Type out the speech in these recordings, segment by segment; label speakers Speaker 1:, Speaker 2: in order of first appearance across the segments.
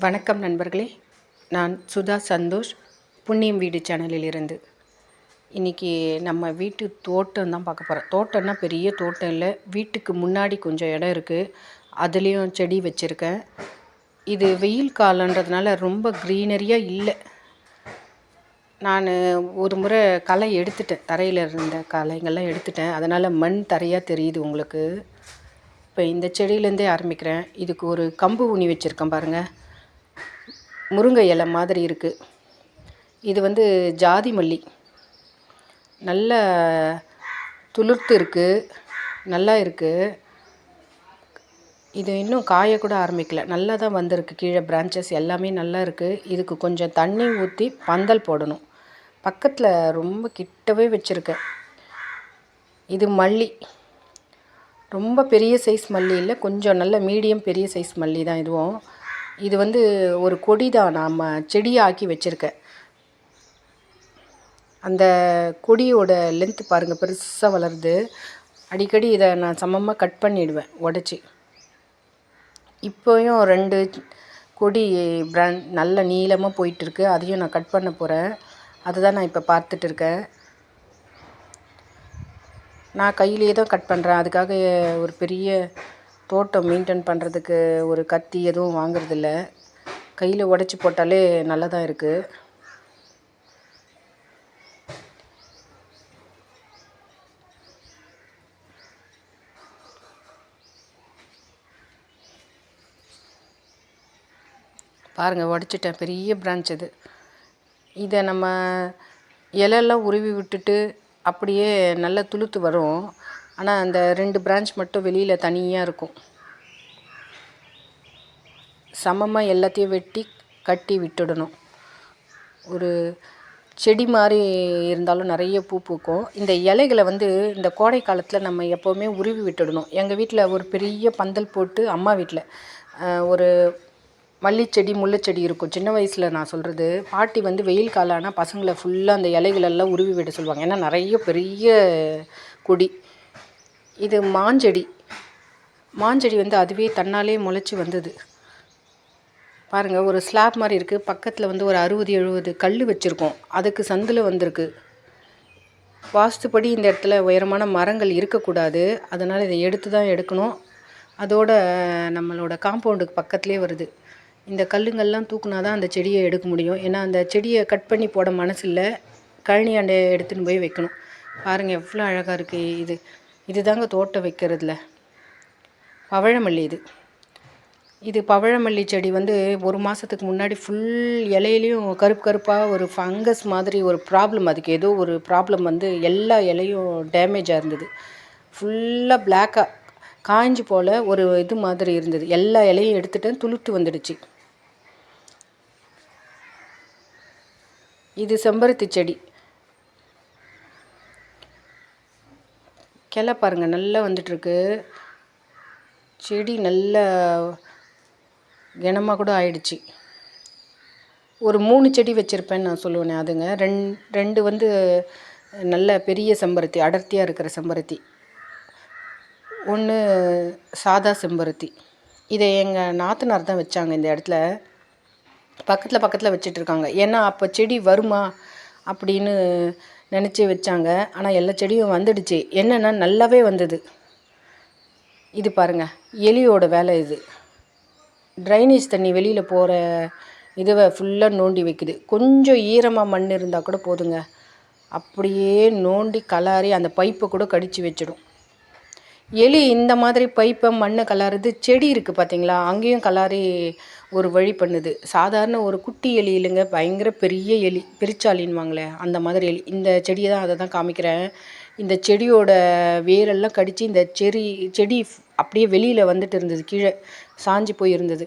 Speaker 1: வணக்கம் நண்பர்களே, நான் சுதா சந்தோஷ், புண்ணியம் வீடு சேனலிலிருந்து. இன்றைக்கி நம்ம வீட்டு தோட்டம் தான் பார்க்க போகிறோம். தோட்டம்னா பெரிய தோட்டம் இல்லை, வீட்டுக்கு முன்னாடி கொஞ்சம் இடம் இருக்குது, அதுலேயும் செடி வச்சுருக்கேன். இது வெயில் காலன்றதுனால ரொம்ப க்ரீனரியாக இல்லை. நான் ஒரு முறை களை எடுத்துட்டேன், தரையில் இருந்த களைங்கள்லாம் எடுத்துட்டேன், அதனால் மண் தரையாக தெரியுது உங்களுக்கு. இப்போ இந்த செடியிலேருந்தே ஆரம்பிக்கிறேன். இதுக்கு ஒரு கம்பு ஊனி வச்சுருக்கேன் பாருங்கள், முருங்கை இலை மாதிரி இருக்குது. இது ஜாதி மல்லி, நல்ல துளிர்த்து இருக்குது, நல்லா இருக்குது. இது இன்னும் காயக்கூட ஆரம்பிக்கல, நல்லா தான் வந்திருக்கு. கீழே பிரான்ச்சஸ் எல்லாமே நல்லா இருக்குது. இதுக்கு கொஞ்சம் தண்ணி ஊற்றி பந்தல் போடணும். பக்கத்தில் ரொம்ப கிட்டவே வச்சுருக்கேன். இது மல்லி, ரொம்ப பெரிய சைஸ் மல்லி இல்லை, கொஞ்சம் நல்ல மீடியம் பெரிய சைஸ் மல்லி தான் இதுவும். இது ஒரு கொடி தான், நாம் செடியாக்கி வச்சுருக்கேன். அந்த கொடியோட லென்த்து பாருங்கள், பெருசாக வளருது. அடிக்கடி இதை நான் சமமாக கட் பண்ணிவிடுவேன் உடச்சி. இப்போயும் 2 கொடி நல்ல நீளமாக போயிட்டுருக்கு, அதையும் நான் கட் பண்ண போகிறேன். அதுதான் நான் இப்போ பார்த்துட்டு இருக்கேன். நான் கையிலேயே தான் கட் பண்ணுறேன், அதுக்காக ஒரு பெரிய தோட்டம் மெயின்டைன் பண்ணுறதுக்கு ஒரு கத்தி எதுவும் வாங்குறதில்ல. கையில் உடச்சி போட்டாலே நல்லா தான் இருக்குது. பாருங்கள், உடச்சிட்டேன். பெரிய பிரான்ச் இது. இதை நம்ம இலையெல்லாம் உருவி விட்டுட்டு அப்படியே நல்லா துளுத்து வரும். ஆனால் அந்த 2 பிரான்ச் மட்டும் வெளியில் தனியாக இருக்கும். சமமாக எல்லாத்தையும் வெட்டி கட்டி விட்டுடணும். ஒரு செடி மாதிரி இருந்தாலும் நிறைய பூ பூக்கும். இந்த இலைகளை இந்த கோடை காலத்தில் நம்ம எப்போவுமே உருவி விட்டுடணும். எங்கள் வீட்டில் ஒரு பெரிய பந்தல் போட்டு, அம்மா வீட்டில் ஒரு மல்லிச்செடி முல்லைச்செடி இருக்கும். சின்ன வயசில் நான் சொல்கிறது, பாட்டி வெயில் காலம் ஆனால் பசங்களை ஃபுல்லாக அந்த இலைகளெல்லாம் உருவி விட சொல்லுவாங்க. ஏன்னா நிறைய பெரிய கொடி. இது மாஞ்செடி. மாஞ்செடி அதுவே தன்னாலே முளைச்சி வந்தது. பாருங்கள், ஒரு ஸ்லாப் மாதிரி இருக்குது. பக்கத்தில் ஒரு 60-70 கல் வச்சுருக்கோம். அதுக்கு சந்தில் வந்திருக்கு. வாஸ்துப்படி இந்த இடத்துல உயரமான மரங்கள் இருக்கக்கூடாது, அதனால் இதை எடுக்கணும். அதோட நம்மளோட காம்பவுண்டுக்கு பக்கத்துலேயே வருது. இந்த கல்லுங்கள்லாம் தூக்குனா தான் அந்த செடியை எடுக்க முடியும். ஏன்னா அந்த செடியை கட் பண்ணி போட மனசு இல்லை, கழனி ஆண்டை எடுத்துன்னு போய் வைக்கணும். பாருங்கள் எவ்வளோ அழகாக இருக்குது. இதுதாங்க தோட்டம் வைக்கிறதுல பவழமல்லி. இது பவழமல்லி செடி 1 மாதத்துக்கு முன்னாடி ஃபுல் இலையிலையும் கருப்பாக ஒரு ஃபங்கஸ் மாதிரி ஒரு ப்ராப்ளம், அதுக்கு ஏதோ ஒரு ப்ராப்ளம் எல்லா இலையும் டேமேஜாக இருந்தது. ஃபுல்லாக பிளாக்காக காய்ஞ்சி போல் ஒரு இது மாதிரி இருந்தது. எல்லா இலையும் எடுத்துகிட்டு துளுத்து வந்துடுச்சு. இது செம்பருத்தி செடி. கிளை பாருங்கள், நல்லா வந்துட்டுருக்கு. செடி நல்ல கனமாக கூட ஆயிடுச்சு. ஒரு 3 செடி வச்சுருப்பேன்னு நான் சொல்லுவேனே, அதுங்க 2 நல்ல பெரிய செம்பருத்தி, அடர்த்தியாக இருக்கிற செம்பருத்தி, 1 சாதா செம்பருத்தி. இதை எங்கள் நாத்தனார் தான் வச்சாங்க இந்த இடத்துல. பக்கத்தில் வச்சிட்ருக்காங்க. ஏன்னா அப்போ செடி வருமா அப்படின்னு நினச்சி வச்சாங்க. ஆனால் எல்லா செடியும் வந்துடுச்சு. என்னென்னா நல்லாவே வந்தது. இது பாருங்கள், எலியோட வேலை இது. ட்ரைனேஜ் தண்ணி வெளியில் போகிற இதுவை ஃபுல்லாக நோண்டி வைக்குது. கொஞ்சம் ஈரமாக மண் இருந்தால் கூட போதுங்க, அப்படியே நோண்டி கலாரி அந்த பைப்பை கூட கடித்து வச்சிடும். எலி இந்த மாதிரி பைப்பை மண்ணை கலாருது. செடி இருக்குது பார்த்தீங்களா, அங்கேயும் கலாரி ஒரு வழி பண்ணுது. சாதாரண ஒரு குட்டி எலி இல்லைங்க, பயங்கர பெரிய எலி, பெருச்சாலின்வாங்களே அந்த மாதிரி எலி. இந்த செடியை தான், அதை தான் காமிக்கிறேன். இந்த செடியோட வேரெல்லாம் கடித்து இந்த செடி அப்படியே வெளியில் வந்துட்டு இருந்தது, கீழே சாஞ்சி போய் இருந்தது.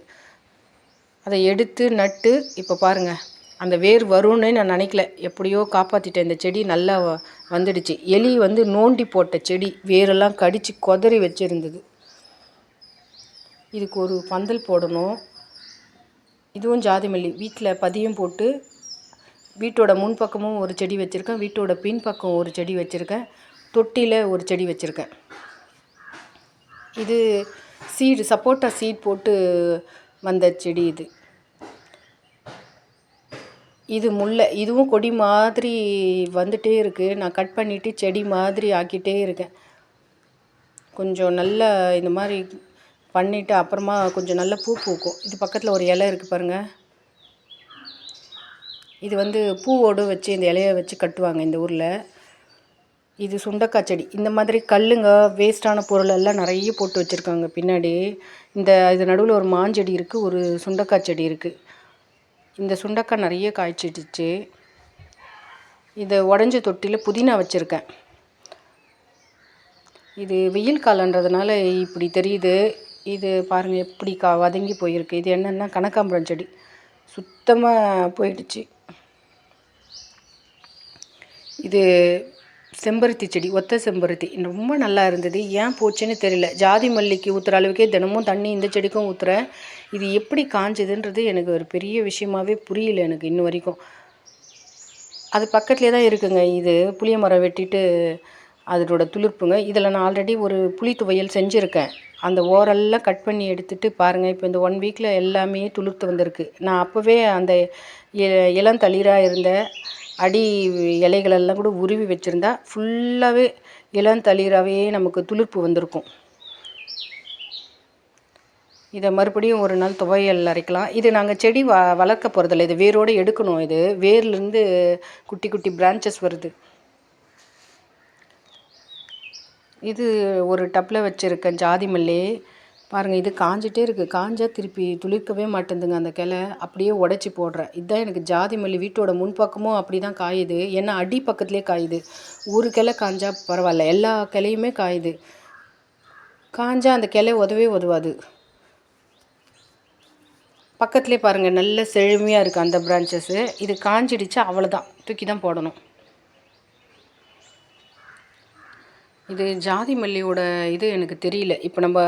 Speaker 1: அதை எடுத்து நட்டு இப்போ பாருங்கள், அந்த வேர் வரும்னு நான் நினைக்கல, எப்படியோ காப்பாற்றிட்டேன். இந்த செடி நல்லா வந்துடுச்சு. எலி நோண்டி போட்ட செடி, வேரெல்லாம் கடித்து கொதறி வச்சுருந்தது. இதுக்கு ஒரு பந்தல் போடணும். இதுவும் ஜாதி மல்லி. வீட்டில் பதியம் போட்டு வீட்டோட முன்பக்கமும் ஒரு செடி வச்சுருக்கேன், வீட்டோட பின்பக்கம் ஒரு செடி வச்சுருக்கேன், தொட்டியில் ஒரு செடி வச்சுருக்கேன். இது சப்போட்டா சீட் போட்டு வந்த செடி. இது இது முல்லை, இதுவும் கொடி மாதிரி வந்துகிட்டே இருக்குது. நான் கட் பண்ணிவிட்டு செடி மாதிரி ஆக்கிட்டே இருக்கேன். கொஞ்சம் நல்லா இந்த மாதிரி பண்ணிவிட்டு அப்புறமா கொஞ்சம் நல்லா பூ பூக்கும். இது பக்கத்தில் ஒரு இலை இருக்குது பாருங்கள். இது வந்து பூவோடு வச்சு இந்த இலையை வச்சு கட்டுவாங்க இந்த ஊரில். இது சுண்டக்காய் செடி. இந்த மாதிரி கல்லுங்க வேஸ்ட்டான பொருள் எல்லாம் நிறைய போட்டு வச்சுருக்காங்க பின்னாடி. இது நடுவில் ஒரு மாஞ்செடி இருக்குது, ஒரு சுண்டக்காய் செடி இருக்குது. இந்த சுண்டக்காய் நிறைய காய்ச்சிடுச்சு. இதை உடஞ்ச தொட்டியில் புதினா வச்சுருக்கேன். இது வெயில் காலன்றதுனால இப்படி தெரியுது. இது பாருங்கள் எப்படி வதங்கி போயிருக்கு. இது என்னென்னா கனகாம்பரம் செடி சுத்தமாக போயிடுச்சு. இது செம்பருத்தி செடி, ஒத்த செம்பருத்தி ரொம்ப நல்லா இருந்தது. ஏன் போச்சுன்னு தெரியல. ஜாதி மல்லிக்கு ஊற்றுற அளவுக்கே தினமும் தண்ணி இந்த செடிக்கும் ஊற்றுறேன். இது எப்படி காஞ்சதுன்றது எனக்கு ஒரு பெரிய விஷயமாகவே புரியல எனக்கு இன்ன வரைக்கும். அது பக்கத்துலேயே தான் இருக்குங்க. இது புளிய மரம் வெட்டிட்டு அதோட துளிர்ப்புங்க. இதில் நான் ஆல்ரெடி ஒரு புளி துவையல் செஞ்சுருக்கேன். அந்த ஓரெல்லாம் கட் பண்ணி எடுத்துகிட்டு பாருங்கள், இப்போ இந்த 1 வீக்கில் எல்லாமே துளிர்த்து வந்திருக்கு. நான் அப்போவே அந்த இளந்தளிராக இருந்த அடி இலைகளெல்லாம் கூட உருவி வச்சுருந்தா ஃபுல்லாகவே இளந்தளிராகவே நமக்கு துளிர்ப்பு வந்திருக்கும். இதை மறுபடியும் ஒரு நாள் துவையல் அரைக்கலாம். இது நாங்கள் செடி வளர்க்க போகிறதில்ல, இது வேரோடு எடுக்கணும். இது வேர்லேருந்து குட்டி குட்டி பிரான்ச்சஸ் வருது. இது ஒரு டப்பில் வச்சுருக்கேன் ஜாதி மல்லி. பாருங்கள், இது காஞ்சிட்டே இருக்குது. காஞ்சால் திருப்பி துளிர்க்கவே மாட்டேங்குதுங்க அந்த கிளை. அப்படியே உடச்சி போடுறேன். இதுதான் எனக்கு ஜாதி மல்லி. வீட்டோட முன்பக்கமும் அப்படி தான் காயுது. ஏன்னா அடி பக்கத்துலேயே காயுது. ஒரு கிளை காஞ்சா பரவாயில்ல, எல்லா கிளையுமே காயுது. காஞ்சால் அந்த கிளை உதவாது. பக்கத்துலேயே பாருங்கள் நல்ல செழுமையாக இருக்குது அந்த பிரான்ச்சஸ்ஸு. இது காஞ்சிடுச்சா அவ்வளோதான், தூக்கி தான் போடணும். இது ஜாதி மல்லியோட இது எனக்கு தெரியல. இப்போ நம்ம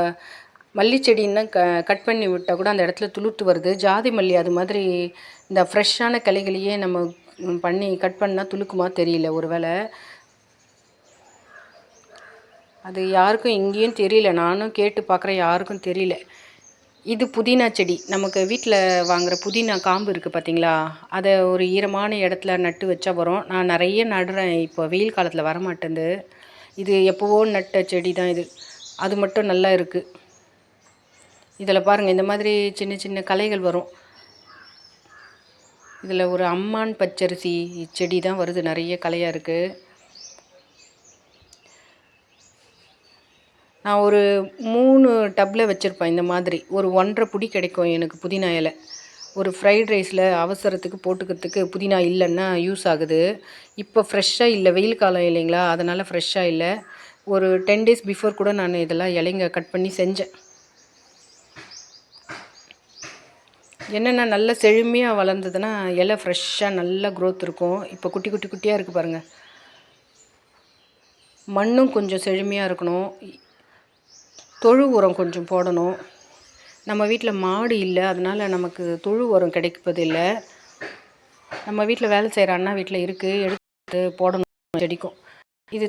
Speaker 1: மல்லி செடின்னா கட் பண்ணி விட்டால் கூட அந்த இடத்துல துளுர்த்து வருது. ஜாதி மல்லி அது மாதிரி இந்த ஃப்ரெஷ்ஷான கிளைகளையே நம்ம பண்ணி கட் பண்ணால் துளுக்குமா தெரியல. ஒரு வேளை அது யாருக்கும் இங்கேயும் தெரியல. நானும் கேட்டு பார்க்குறேன், யாருக்கும் தெரியல. இது புதினா செடி. நமக்கு வீட்டில் வாங்குகிற புதினா காம்பு இருக்குது பார்த்திங்களா, அதை ஒரு ஈரமான இடத்துல நட்டு வச்சா வரும். நான் நிறைய நடுறேன், இப்போ வெயில் காலத்தில் வரமாட்டேங்குது. இது எப்போவோ நட்ட செடி தான் இது. அது மட்டும் நல்லா இருக்குது. இதில் பாருங்கள் இந்த மாதிரி சின்ன சின்ன களைகள் வரும். இதில் ஒரு அம்மான் பச்சரிசி செடி தான் வருது, நிறைய களையாக இருக்குது. நான் ஒரு 3 டப்பில் வச்சுருப்பேன். இந்த மாதிரி ஒரு 1.5 புடி கிடைக்கும் எனக்கு புதினா இலை. ஒரு ஃப்ரைட் ரைஸில் அவசரத்துக்கு போட்டுக்கிறதுக்கு புதினா இல்லைன்னா யூஸ் ஆகுது. இப்போ ஃப்ரெஷ்ஷாக இல்லை, வெயில் காலம் இல்லைங்களா, அதனால் ஃப்ரெஷ்ஷாக இல்லை. ஒரு 10 டேஸ் பிஃபோர் கூட நான் இதெல்லாம் இலைங்க கட் பண்ணி செஞ்சேன். என்னென்னா நல்ல செழுமையாக வளர்ந்ததுன்னா இலை ஃப்ரெஷ்ஷாக நல்ல க்ரோத் இருக்கும். இப்போ குட்டி குட்டி குட்டியாக இருக்குது பாருங்கள். மண்ணும் கொஞ்சம் செழுமையாக இருக்கணும். தொழு உரம் கொஞ்சம் போடணும். நம்ம வீட்டில் மாடு இல்லை, அதனால் நமக்கு தொழு உரம் கிடைப்பதில்லை. நம்ம வீட்டில் வேலை செய்கிற அண்ணா வீட்டில் இருக்குது, எடுத்து போடணும் செடிக்கும். இது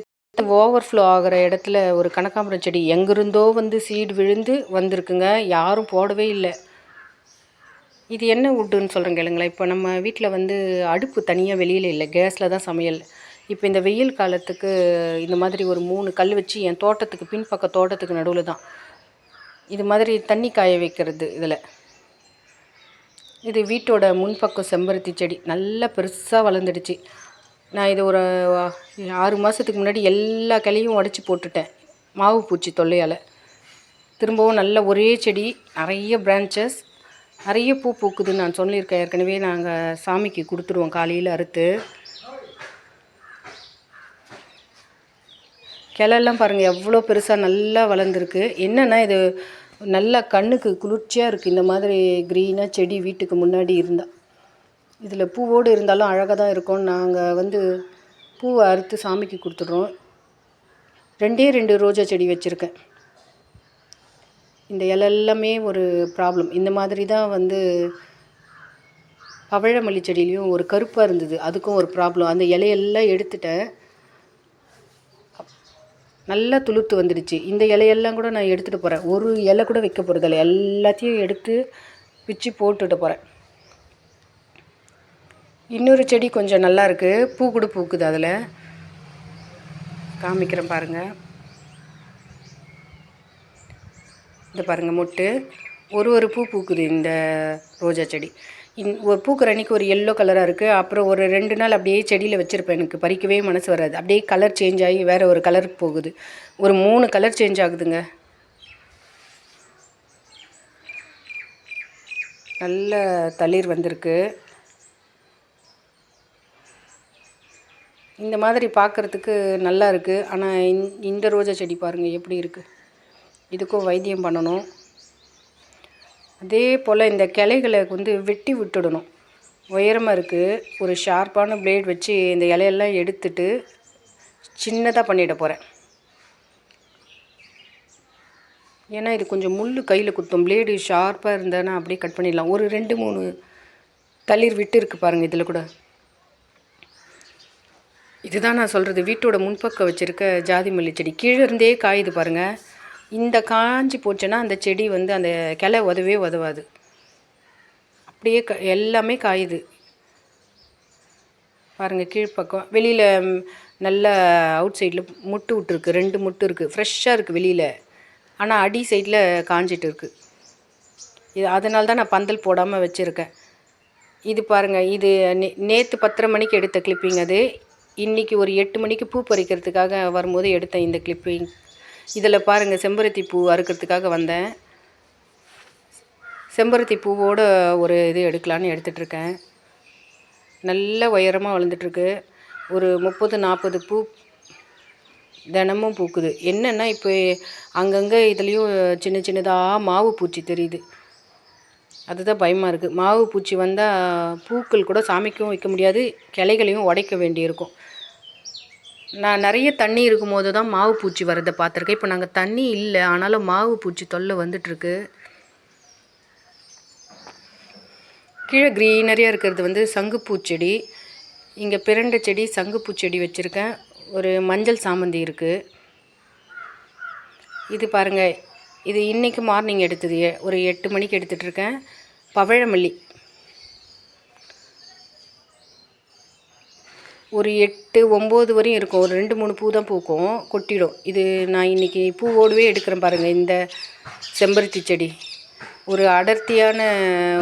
Speaker 1: ஓவர்ஃப்ளோ ஆகிற இடத்துல ஒரு கனகாம்பரம் செடி எங்கிருந்தோ வந்து சீடு விழுந்து வந்திருக்குங்க. யாரும் போடவே இல்லை. இது என்ன வுட்டுன்னு சொல்கிறேன் கேளுங்களேன். இப்போ நம்ம வீட்டில் வந்து அடுப்பு தனியாக வெளியில் இல்லை, கேஸில் தான் சமையல். இப்போ இந்த வெயில் காலத்துக்கு இந்த மாதிரி ஒரு 3 கல் வச்சு என் தோட்டத்துக்கு பின்பக்க தோட்டத்துக்கு நடுவில் தான் இது மாதிரி தண்ணி காய வைக்கிறது. இது வீட்டோட முன்பக்கம் செம்பருத்தி செடி நல்லா பெருசாக வளர்ந்துடுச்சு. நான் இது ஒரு 6 மாதத்துக்கு முன்னாடி எல்லா கிளையும் உடச்சி போட்டுட்டேன் மாவு பூச்சி தொல்லையால். திரும்பவும் நல்ல ஒரே செடி, நிறைய பிரான்ச்சஸ், நிறைய பூ பூக்குதுன்னு நான் சொல்லியிருக்கேன் ஏற்கனவே. நாங்கள் சாமிக்கு கொடுத்துருவோம் காலையில் அறுத்து. கிளெல்லாம் பாருங்கள் எவ்வளோ பெருசாக நல்லா வளர்ந்துருக்கு. என்னென்னா இது நல்லா கண்ணுக்கு குளிர்ச்சியாக இருக்குது. இந்த மாதிரி க்ரீனாக செடி வீட்டுக்கு முன்னாடி இருந்தால், இதில் பூவோடு இருந்தாலும் அழகாக தான் இருக்கும். நாங்கள் வந்து பூவை அறுத்து சாமிக்கு கொடுத்துட்றோம். 2 ரோஜா செடி வச்சுருக்கேன். இந்த எல்லாமே ஒரு ப்ராப்ளம். இந்த மாதிரி தான் வந்து பவழமல்லி செடியிலையும் ஒரு கருப்பாக இருந்தது, அதுக்கும் ஒரு ப்ராப்ளம். அந்த இலையெல்லாம் எடுத்துட்டேன், நல்லா துளுர்த்து வந்துடுச்சு. இந்த இலையெல்லாம் கூட நான் எடுத்துகிட்டு போகிறேன். ஒரு இலை கூட வைக்க போகிறதில்ல, எல்லாத்தையும் எடுத்து பிச்சு போட்டுட்டு போகிறேன். இன்னொரு செடி கொஞ்சம் நல்லா இருக்குது, பூ கூட பூக்குது. அதில் காமிக்கிறேன் பாருங்கள். இந்த பாருங்கள் மொட்டு ஒரு பூ பூக்குது இந்த ரோஜா செடி. ஒரு பூக்கிற அன்றைக்கி ஒரு எல்லோ கலராக இருக்குது. அப்புறம் ஒரு 2 நாள் அப்படியே செடியில் வச்சுருப்பேன். எனக்கு பறிக்கவே மனசு வராது. அப்படியே கலர் சேஞ்ச் ஆகி வேறு ஒரு கலருக்கு போகுது. ஒரு 3 கலர் சேஞ்ச் ஆகுதுங்க. நல்ல தளிர் வந்திருக்கு. இந்த மாதிரி பார்க்குறதுக்கு நல்லா இருக்குது. ஆனால் இந்த ரோஜா செடி பாருங்கள் எப்படி இருக்குது. இதுக்கும் வைத்தியம் பண்ணணும். அதே போல் இந்த கிளைகளை வந்து வெட்டி விட்டுடணும். உயரமாக இருக்குது. ஒரு ஷார்ப்பான பிளேட் வச்சு இந்த இலையெல்லாம் எடுத்துட்டு சின்னதாக பண்ணிட போகிறேன். ஏன்னா இது கொஞ்சம் முள் கையில் குத்தும். பிளேடு ஷார்ப்பாக இருந்தானா அப்படியே கட் பண்ணிடலாம். ஒரு 2-3 தளிர் விட்டு இருக்குது பாருங்கள். இதில் கூட இதுதான் நான் சொல்கிறது. வீட்டோட முன்பக்கம் வச்சுருக்க ஜாதி மல்லி செடி கீழே இருந்தே காயுது பாருங்கள். இந்த காஞ்சி போச்சுன்னா அந்த செடி வந்து அந்த கிளை உதவாது. அப்படியே எல்லாமே காயுது பாருங்கள். கீழ்ப்பக்கம் வெளியில் நல்ல அவுட் சைடில் முட்டு விட்டுருக்கு. 2 முட்டு இருக்குது. ஃப்ரெஷ்ஷாக இருக்குது வெளியில். ஆனால் அடி சைடில் காஞ்சிட்டு இருக்குது. இது அதனால தான் நான் பந்தல் போடாமல் வச்சுருக்கேன். இது பாருங்கள். இது நேற்று 10:30 மணிக்கு எடுத்த கிளிப்பிங். அது இன்றைக்கி ஒரு 8 மணிக்கு பூ பறிக்கிறதுக்காக வரும்போது எடுத்தேன் இந்த கிளிப்பிங். இதில் பாருங்கள், செம்பருத்தி பூ அறுக்கிறதுக்காக வந்தேன். செம்பருத்தி பூவோடு ஒரு இது எடுக்கலான்னு எடுத்துகிட்ருக்கேன். நல்ல உயரமாக வளர்ந்துட்டுருக்கு. ஒரு 30-40 பூ தினமும் பூக்குது. என்னென்னா இப்போ அங்கங்கே இதுலேயும் சின்னதாக மாவு பூச்சி தெரியுது. அதுதான் பயமாக இருக்குது. மாவு பூச்சி வந்தால் பூக்கள் கூட சாமிக்கும் வைக்க முடியாது, கிளைகளையும் உடைக்க வேண்டியிருக்கும். நான் நிறைய தண்ணி இருக்கும்போது தான் மாவு பூச்சி வரதை பார்த்துருக்கேன். இப்போ நாங்கள் தண்ணி இல்லை, ஆனாலும் மாவு பூச்சி தொல்லை வந்துட்டுருக்கு. கீழே க்ரீனரியாக இருக்கிறது வந்து சங்குப்பூச்செடி. இங்கே பிரண்டை செடி, சங்குப்பூச்செடி வச்சுருக்கேன். ஒரு மஞ்சள் சாமந்தி இருக்குது. இது பாருங்கள், இது இன்றைக்கி மார்னிங் எடுத்தது. ஒரு 8 மணிக்கு எடுத்துகிட்ருக்கேன். பவழமல்லி ஒரு 8-9 வரையும் இருக்கும். ஒரு 2-3 பூ தான் பூக்கும், கொட்டிடும். இது நான் இன்றைக்கி பூவோடவே எடுக்கிறேன் பாருங்கள். இந்த செம்பருத்தி செடி ஒரு அடர்த்தியான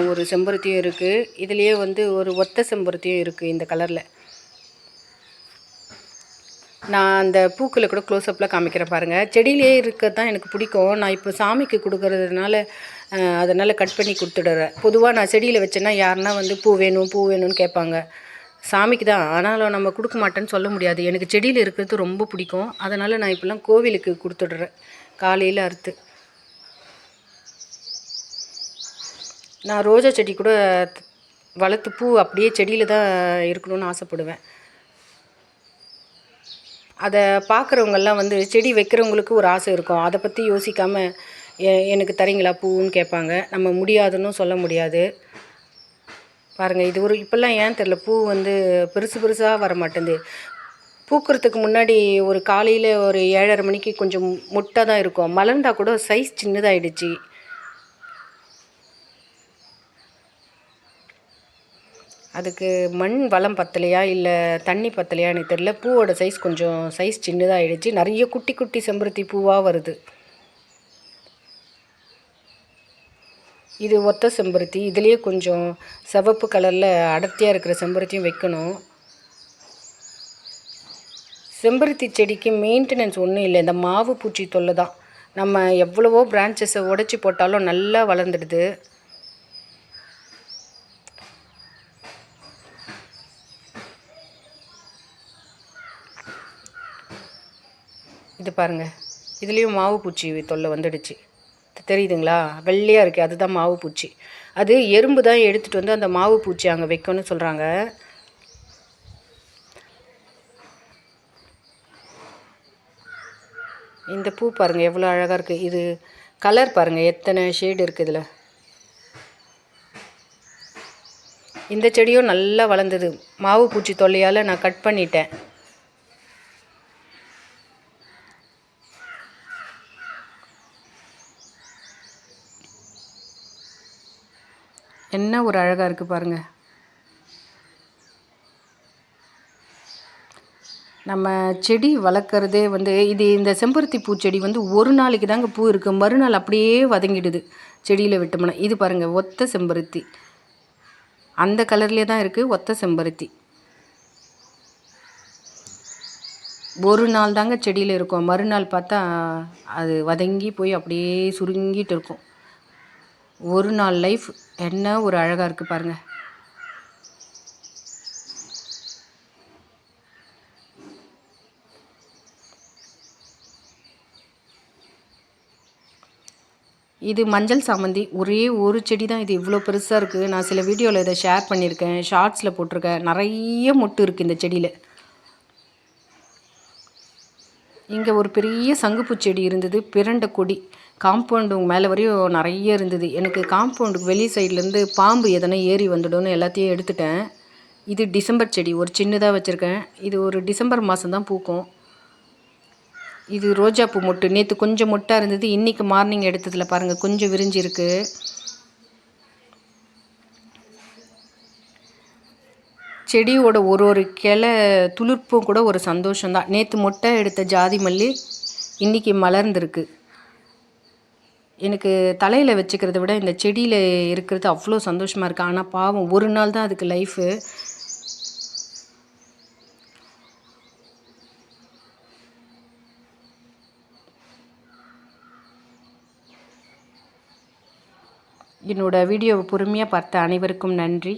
Speaker 1: ஒரு செம்பருத்தியும் இருக்குது. இதுலேயே வந்து ஒரு ஒத்த செம்பருத்தியும் இருக்குது இந்த கலரில். நான் அந்த பூக்களை கூட க்ளோஸ்அப்பில் காமிக்கிறேன் பாருங்கள். செடியிலே இருக்க தான் எனக்கு பிடிக்கும். நான் இப்போ சாமிக்கு கொடுக்கறதுனால அதனால் கட் பண்ணி கொடுத்துடுறேன். பொதுவாக நான் செடியில் வச்சேன்னா யாருன்னா வந்து பூ வேணும்னு கேட்பாங்க. சாமிக்கு தான், ஆனாலும் நம்ம கொடுக்க மாட்டேன்னு சொல்ல முடியாது. எனக்கு செடியில் இருக்கிறது ரொம்ப பிடிக்கும். அதனால் நான் இப்போலாம் கோவிலுக்கு கொடுத்துடுறேன் காலையில் அறுத்து. நான் ரோஜா செடி கூட வளர்த்து பூ அப்படியே செடியில் தான் இருக்கணும்னு ஆசைப்படுவேன். அதை பார்க்குறவங்கெல்லாம் வந்து செடி வைக்கிறவங்களுக்கு ஒரு ஆசை இருக்கும். அதை பற்றி யோசிக்காமல் எனக்கு தரீங்களா பூன்னு கேட்பாங்க. நம்ம முடியாதுன்னு சொல்ல முடியாது. பாருங்கள், இது ஒரு இப்போல்லாம் ஏன் தெரில பூ வந்து பெருசாக வர மாட்டேங்குது. பூக்கிறதுக்கு முன்னாடி ஒரு காலையில் ஒரு 7:30 மணிக்கு கொஞ்சம் மொட்டாக தான் இருக்கும். மலர்ந்தால் கூட சைஸ் சின்னதாகிடுச்சு. அதுக்கு மண் வளம் பத்தலையா இல்லை தண்ணி பத்தலையா எனக்கு தெரியல. பூவோட சைஸ் கொஞ்சம் சைஸ் சின்னதாகிடுச்சு. நிறைய குட்டி குட்டி செம்பருத்தி பூவாக வருது. இது ஒத்த செம்பருத்தி. இதுலேயே கொஞ்சம் சிவப்பு கலரில் அடர்த்தியாக இருக்கிற செம்பருத்தியும் வைக்கணும். செம்பருத்தி செடிக்கு மெயின்டெனன்ஸ் ஒன்றும் இல்லை, இந்த மாவு பூச்சி தொல்லை தான். நம்ம எவ்வளவோ பிரான்ச்சஸை உடச்சி போட்டாலும் நல்லா வளர்ந்துடுது. இது பாருங்கள், இதுலேயும் மாவு பூச்சி தொல்லை வந்துடுச்சு. தெரியுதுங்களா? வெள்ளையாக இருக்குது, அதுதான் மாவு பூச்சி. அது எறும்பு தான் எடுத்துகிட்டு வந்து அந்த மாவு பூச்சி அங்கே வைக்கணும்னு சொல்கிறாங்க. இந்த பூ பாருங்கள் எவ்வளோ அழகாக இருக்குது. இது கலர் பாருங்கள், எத்தனை ஷேடு இருக்குது இதில். இந்த செடியும் நல்லா வளர்ந்தது. மாவு பூச்சி தொல்லையால் நான் கட் பண்ணிட்டேன். என்ன ஒரு அழகாக இருக்குது பாருங்கள். நம்ம செடி வளர்க்குறதே வந்து இந்த செம்பருத்தி பூச்செடி வந்து ஒரு நாளைக்கு தாங்க பூ இருக்குது, மறுநாள் அப்படியே வதங்கிடுது செடியில் விட்டோம்னா. இது பாருங்கள், ஒத்த செம்பருத்தி அந்த கலர்லேயே தான் இருக்குது, ஒத்த செம்பருத்தி. ஒரு நாள் தாங்க செடியில் இருக்கும், மறுநாள் பார்த்தா அது வதங்கி போய் அப்படியே சுருங்கிட்டு இருக்கும். ஒரு நாள் லைஃப் என்ன ஒரு அழகாக இருக்குது பாருங்கள். இது மஞ்சள் சாமந்தி, ஒரே ஒரு செடி தான், இது இவ்வளோ பெருசாக இருக்குது. நான் சில வீடியோவில் இதை ஷேர் பண்ணியிருக்கேன், ஷார்ட்ஸில் போட்டிருக்கேன். நிறைய மொட்டு இருக்குது இந்த செடியில். இங்கே ஒரு பெரிய சங்குப்பூ செடி இருந்தது, பிரண்ட கொடி. காம்பவுண்டு மேலே வரையும் நிறைய இருந்தது. எனக்கு காம்பவுண்டுக்கு வெளி சைட்லேருந்து பாம்பு எதனா ஏறி வந்துடும்னு எல்லாத்தையும் எடுத்துட்டேன். இது டிசம்பர் செடி, ஒரு சின்னதாக வச்சுருக்கேன். இது ஒரு டிசம்பர் மாதம் தான் பூக்கும். இது ரோஜாப்பூ மொட்டு, நேற்று கொஞ்சம் மொட்டாக இருந்தது, இன்றைக்கி மார்னிங் எடுத்ததில் பாருங்கள் கொஞ்சம் விரிஞ்சிருக்கு. செடியோட ஒரு கிளை துளிர்ப்பும் கூட ஒரு சந்தோஷம்தான். நேற்று மொட்டை எடுத்த ஜாதி மல்லி இன்றைக்கி மலர்ந்துருக்கு. எனக்கு தலையில் வச்சுக்கிறத விட இந்த செடியில் இருக்கிறது அவ்வளோ சந்தோஷமாக இருக்குது. ஆனால் பாவம், ஒரு நாள் தான் அதுக்கு லைஃபு. என்னோடய வீடியோவை பொறுமையாக பார்த்த அனைவருக்கும் நன்றி.